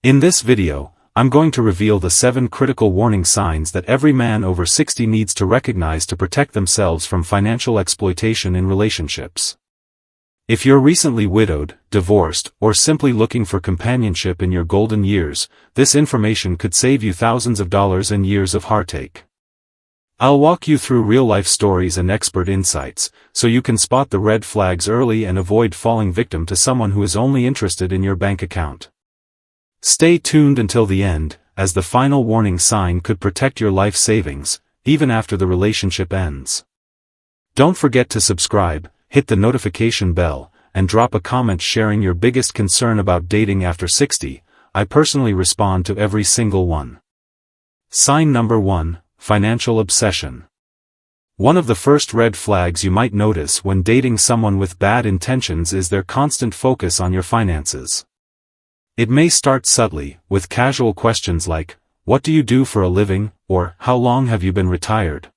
In this video, I'm going to reveal the 7 critical warning signs that every man over 60 needs to recognize to protect themselves from financial exploitation in relationships. If you're recently widowed, divorced, or simply looking for companionship in your golden years, this information could save you thousands of dollars and years of heartache. I'll walk you through real-life stories and expert insights, so you can spot the red flags early and avoid falling victim to someone who is only interested in your bank account. Stay tuned until the end, as the final warning sign could protect your life savings, even after the relationship ends. Don't forget to subscribe, hit the notification bell, and drop a comment sharing your biggest concern about dating after 60. I personally respond to every single one. Sign number 1, financial obsession. One of the first red flags you might notice when dating someone with bad intentions is their constant focus on your finances. It may start subtly, with casual questions like, "What do you do for a living?" or "How long have you been retired?"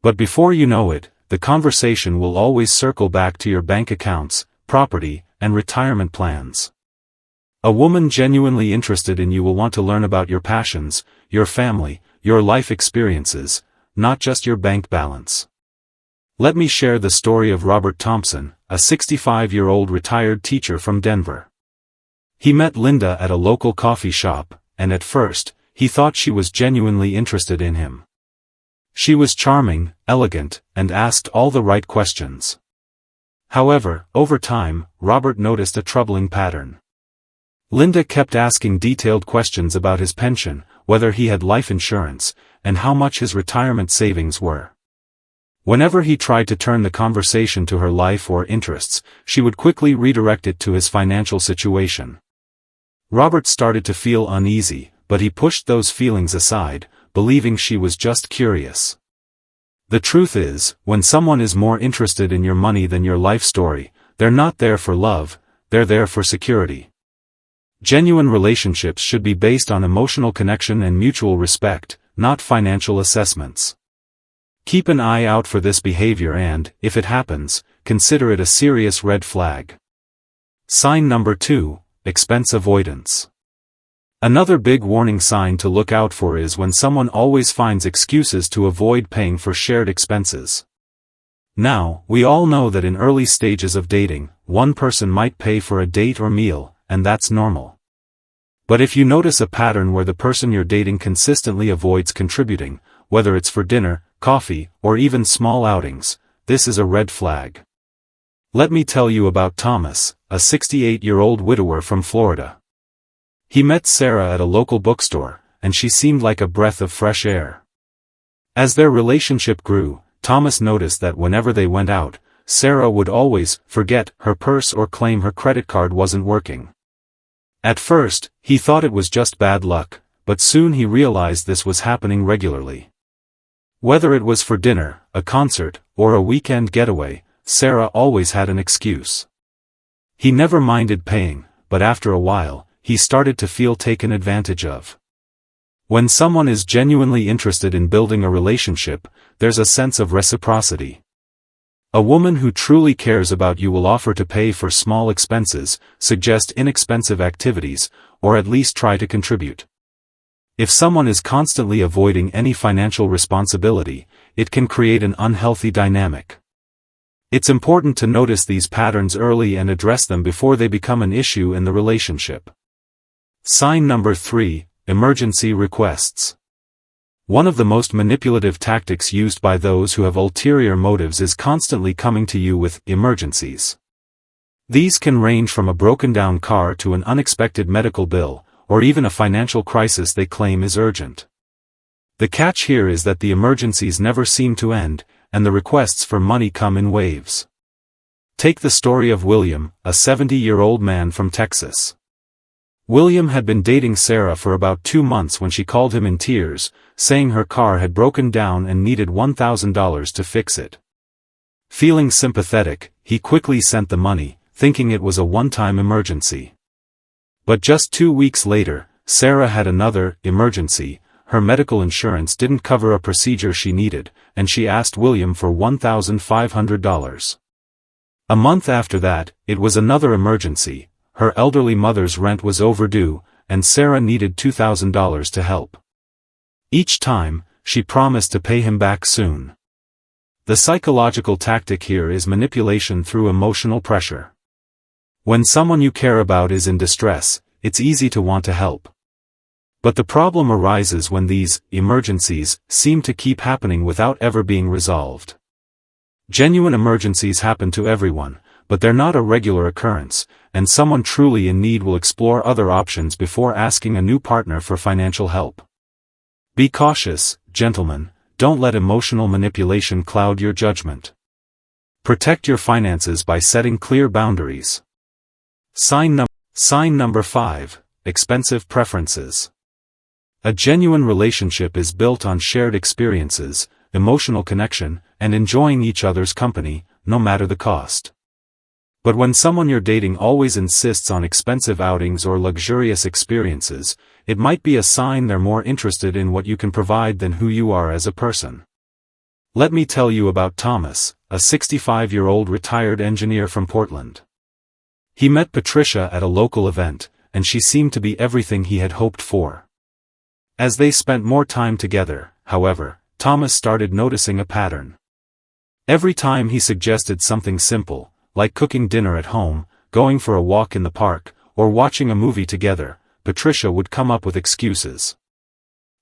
But before you know it, the conversation will always circle back to your bank accounts, property, and retirement plans. A woman genuinely interested in you will want to learn about your passions, your family, your life experiences, not just your bank balance. Let me share the story of Robert Thompson, a 65-year-old retired teacher from Denver. He met Linda at a local coffee shop, and at first, he thought she was genuinely interested in him. She was charming, elegant, and asked all the right questions. However, over time, Robert noticed a troubling pattern. Linda kept asking detailed questions about his pension, whether he had life insurance, and how much his retirement savings were. Whenever he tried to turn the conversation to her life or interests, she would quickly redirect it to his financial situation. Robert started to feel uneasy, but he pushed those feelings aside, believing she was just curious. The truth is, when someone is more interested in your money than your life story, they're not there for love, they're there for security. Genuine relationships should be based on emotional connection and mutual respect, not financial assessments. Keep an eye out for this behavior and, if it happens, consider it a serious red flag. Sign number 2, expense avoidance. Another big warning sign to look out for is when someone always finds excuses to avoid paying for shared expenses. Now, we all know that in early stages of dating, one person might pay for a date or meal, and that's normal. But if you notice a pattern where the person you're dating consistently avoids contributing, whether it's for dinner, coffee, or even small outings, this is a red flag. Let me tell you about Thomas, a 68-year-old widower from Florida. He met Sarah at a local bookstore, and she seemed like a breath of fresh air. As their relationship grew, Thomas noticed that whenever they went out, Sarah would always forget her purse or claim her credit card wasn't working. At first, he thought it was just bad luck, but soon he realized this was happening regularly. Whether it was for dinner, a concert, or a weekend getaway, Sarah always had an excuse. He never minded paying, but after a while, he started to feel taken advantage of. When someone is genuinely interested in building a relationship, there's a sense of reciprocity. A woman who truly cares about you will offer to pay for small expenses, suggest inexpensive activities, or at least try to contribute. If someone is constantly avoiding any financial responsibility, it can create an unhealthy dynamic. It's important to notice these patterns early and address them before they become an issue in the relationship. Sign number 3, emergency requests. One of the most manipulative tactics used by those who have ulterior motives is constantly coming to you with emergencies. These can range from a broken-down car to an unexpected medical bill, or even a financial crisis they claim is urgent. The catch here is that the emergencies never seem to end, and the requests for money come in waves. Take the story of William, a 70-year-old man from Texas. William had been dating Sarah for about 2 months when she called him in tears, saying her car had broken down and needed $1,000 to fix it. Feeling sympathetic, he quickly sent the money, thinking it was a one-time emergency. But just 2 weeks later, Sarah had another emergency. Her medical insurance didn't cover a procedure she needed, and she asked William for $1,500. A month after that, it was another emergency. Her elderly mother's rent was overdue, and Sarah needed $2,000 to help. Each time, she promised to pay him back soon. The psychological tactic here is manipulation through emotional pressure. When someone you care about is in distress, it's easy to want to help. But the problem arises when these emergencies seem to keep happening without ever being resolved. Genuine emergencies happen to everyone, but they're not a regular occurrence, and someone truly in need will explore other options before asking a new partner for financial help. Be cautious, gentlemen, don't let emotional manipulation cloud your judgment. Protect your finances by setting clear boundaries. Sign number 5, expensive preferences. A genuine relationship is built on shared experiences, emotional connection, and enjoying each other's company, no matter the cost. But when someone you're dating always insists on expensive outings or luxurious experiences, it might be a sign they're more interested in what you can provide than who you are as a person. Let me tell you about Thomas, a 65-year-old retired engineer from Portland. He met Patricia at a local event, and she seemed to be everything he had hoped for. As they spent more time together, however, Thomas started noticing a pattern. Every time he suggested something simple, like cooking dinner at home, going for a walk in the park, or watching a movie together, Patricia would come up with excuses.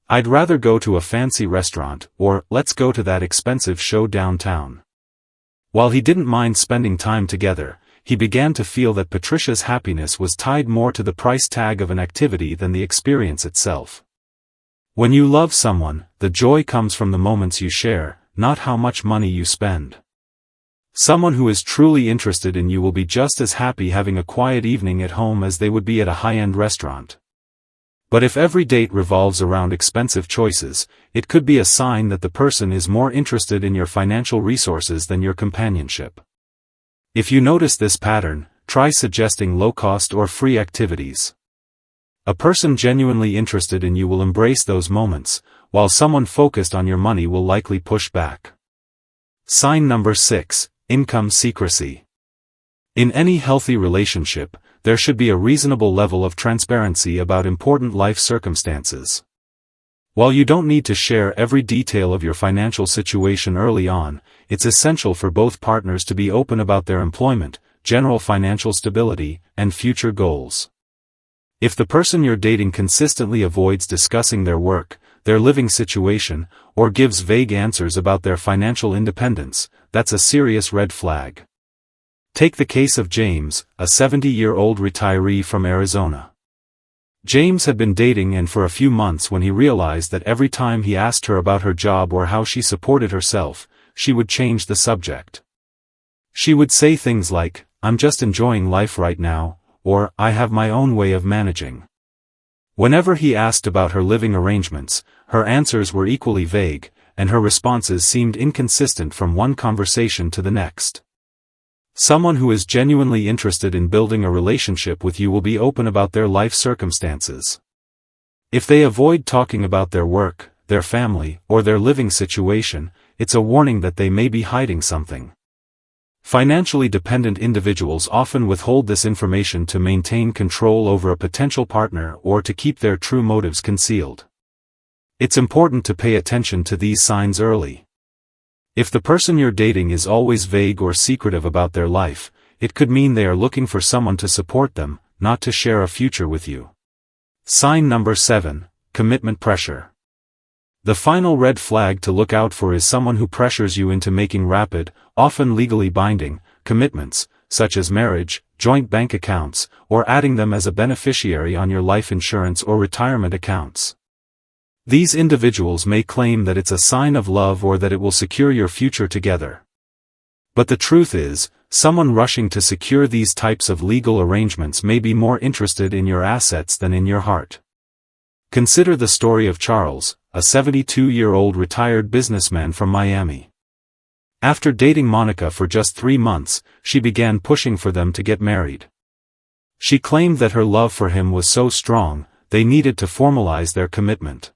"I'd rather go to a fancy restaurant," or "let's go to that expensive show downtown." While he didn't mind spending time together, he began to feel that Patricia's happiness was tied more to the price tag of an activity than the experience itself. When you love someone, the joy comes from the moments you share, not how much money you spend. Someone who is truly interested in you will be just as happy having a quiet evening at home as they would be at a high-end restaurant. But if every date revolves around expensive choices, it could be a sign that the person is more interested in your financial resources than your companionship. If you notice this pattern, try suggesting low-cost or free activities. A person genuinely interested in you will embrace those moments, while someone focused on your money will likely push back. Sign number 6, income secrecy. In any healthy relationship, there should be a reasonable level of transparency about important life circumstances. While you don't need to share every detail of your financial situation early on, it's essential for both partners to be open about their employment, general financial stability, and future goals. If the person you're dating consistently avoids discussing their work, their living situation, or gives vague answers about their financial independence, that's a serious red flag. Take the case of James, a 70-year-old retiree from Arizona. James had been dating Ann for a few months when he realized that every time he asked her about her job or how she supported herself, she would change the subject. She would say things like, "I'm just enjoying life right now," or "I have my own way of managing." Whenever he asked about her living arrangements, her answers were equally vague, and her responses seemed inconsistent from one conversation to the next. Someone who is genuinely interested in building a relationship with you will be open about their life circumstances. If they avoid talking about their work, their family, or their living situation, it's a warning that they may be hiding something. Financially dependent individuals often withhold this information to maintain control over a potential partner or to keep their true motives concealed. It's important to pay attention to these signs early. If the person you're dating is always vague or secretive about their life, it could mean they are looking for someone to support them, not to share a future with you. Sign number 7, commitment pressure. The final red flag to look out for is someone who pressures you into making rapid, often legally binding, commitments, such as marriage, joint bank accounts, or adding them as a beneficiary on your life insurance or retirement accounts. These individuals may claim that it's a sign of love or that it will secure your future together. But the truth is, someone rushing to secure these types of legal arrangements may be more interested in your assets than in your heart. Consider the story of Charles, a 72-year-old retired businessman from Miami. After dating Monica for just 3 months, she began pushing for them to get married. She claimed that her love for him was so strong, they needed to formalize their commitment.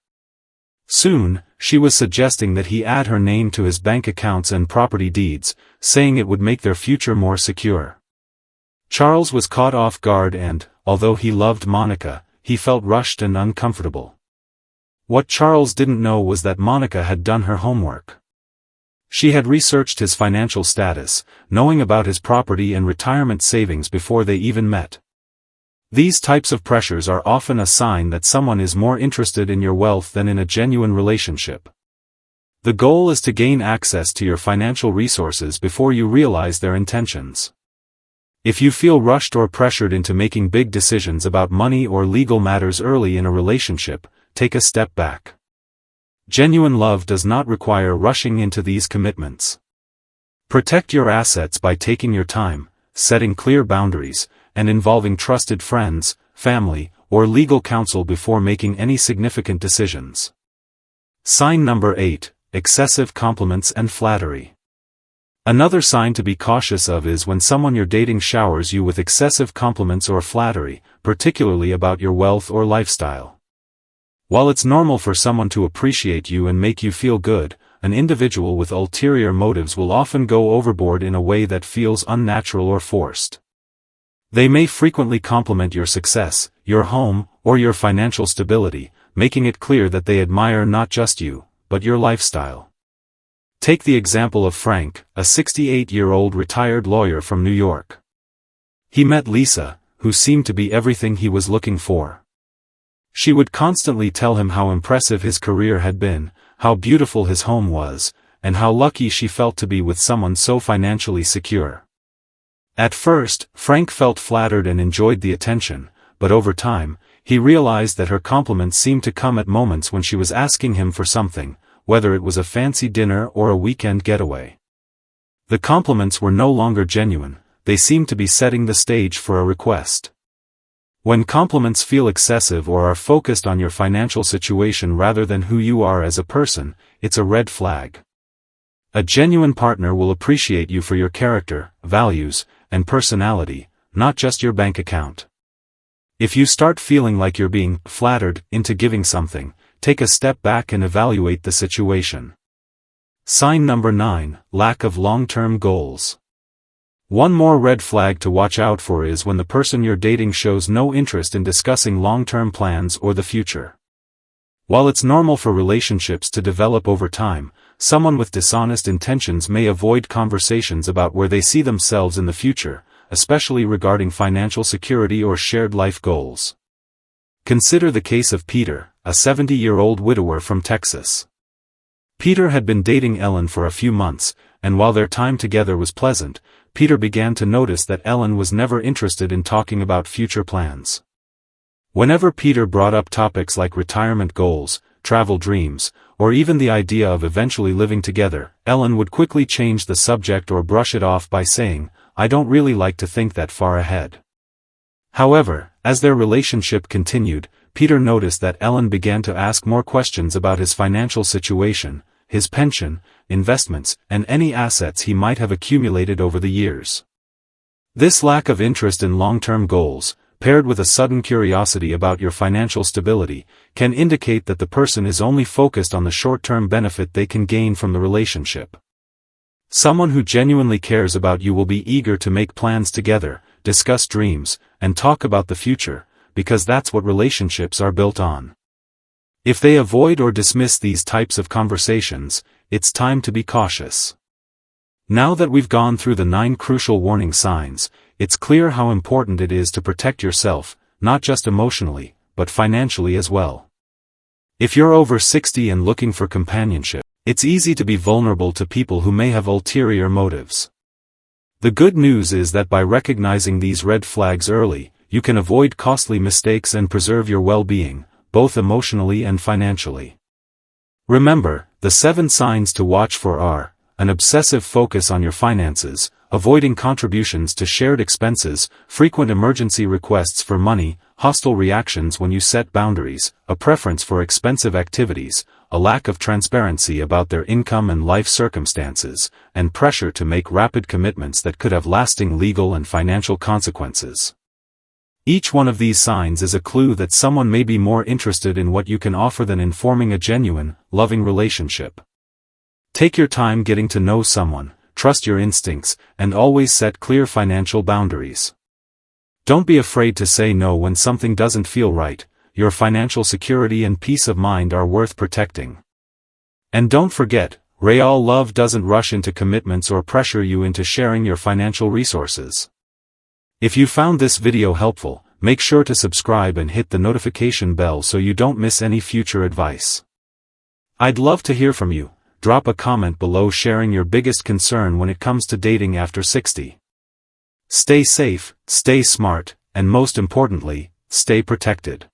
Soon, she was suggesting that he add her name to his bank accounts and property deeds, saying it would make their future more secure. Charles was caught off guard and, although he loved Monica, he felt rushed and uncomfortable. What Charles didn't know was that Monica had done her homework. She had researched his financial status, knowing about his property and retirement savings before they even met. These types of pressures are often a sign that someone is more interested in your wealth than in a genuine relationship. The goal is to gain access to your financial resources before you realize their intentions. If you feel rushed or pressured into making big decisions about money or legal matters early in a relationship, take a step back. Genuine love does not require rushing into these commitments. Protect your assets by taking your time, setting clear boundaries, and involving trusted friends, family, or legal counsel before making any significant decisions. Sign number 8, excessive compliments and flattery. Another sign to be cautious of is when someone you're dating showers you with excessive compliments or flattery, particularly about your wealth or lifestyle. While it's normal for someone to appreciate you and make you feel good, an individual with ulterior motives will often go overboard in a way that feels unnatural or forced. They may frequently compliment your success, your home, or your financial stability, making it clear that they admire not just you, but your lifestyle. Take the example of Frank, a 68-year-old retired lawyer from New York. He met Lisa, who seemed to be everything he was looking for. She would constantly tell him how impressive his career had been, how beautiful his home was, and how lucky she felt to be with someone so financially secure. At first, Frank felt flattered and enjoyed the attention, but over time, he realized that her compliments seemed to come at moments when she was asking him for something, whether it was a fancy dinner or a weekend getaway. The compliments were no longer genuine, they seemed to be setting the stage for a request. When compliments feel excessive or are focused on your financial situation rather than who you are as a person, it's a red flag. A genuine partner will appreciate you for your character, values, and personality, not just your bank account. If you start feeling like you're being flattered into giving something, take a step back and evaluate the situation. Sign number 9, lack of long-term goals. One more red flag to watch out for is when the person you're dating shows no interest in discussing long-term plans or the future. While it's normal for relationships to develop over time, someone with dishonest intentions may avoid conversations about where they see themselves in the future, especially regarding financial security or shared life goals. Consider the case of Peter, a 70-year-old widower from Texas. Peter had been dating Ellen for a few months, and while their time together was pleasant, Peter began to notice that Ellen was never interested in talking about future plans. Whenever Peter brought up topics like retirement goals, travel dreams, or even the idea of eventually living together, Ellen would quickly change the subject or brush it off by saying, "I don't really like to think that far ahead." However, as their relationship continued, Peter noticed that Ellen began to ask more questions about his financial situation, his pension, investments, and any assets he might have accumulated over the years. This lack of interest in long-term goals, paired with a sudden curiosity about your financial stability, can indicate that the person is only focused on the short-term benefit they can gain from the relationship. Someone who genuinely cares about you will be eager to make plans together, discuss dreams, and talk about the future, because that's what relationships are built on. If they avoid or dismiss these types of conversations, it's time to be cautious. Now that we've gone through the 9 crucial warning signs, it's clear how important it is to protect yourself, not just emotionally, but financially as well. If you're over 60 and looking for companionship, it's easy to be vulnerable to people who may have ulterior motives. The good news is that by recognizing these red flags early, you can avoid costly mistakes and preserve your well-being, both emotionally and financially. Remember, the 7 signs to watch for are: an obsessive focus on your finances, avoiding contributions to shared expenses, frequent emergency requests for money, hostile reactions when you set boundaries, a preference for expensive activities, a lack of transparency about their income and life circumstances, and pressure to make rapid commitments that could have lasting legal and financial consequences. Each one of these signs is a clue that someone may be more interested in what you can offer than in forming a genuine, loving relationship. Take your time getting to know someone, trust your instincts, and always set clear financial boundaries. Don't be afraid to say no when something doesn't feel right, your financial security and peace of mind are worth protecting. And don't forget, real love doesn't rush into commitments or pressure you into sharing your financial resources. If you found this video helpful, make sure to subscribe and hit the notification bell so you don't miss any future advice. I'd love to hear from you. Drop a comment below sharing your biggest concern when it comes to dating after 60. Stay safe, stay smart, and most importantly, stay protected.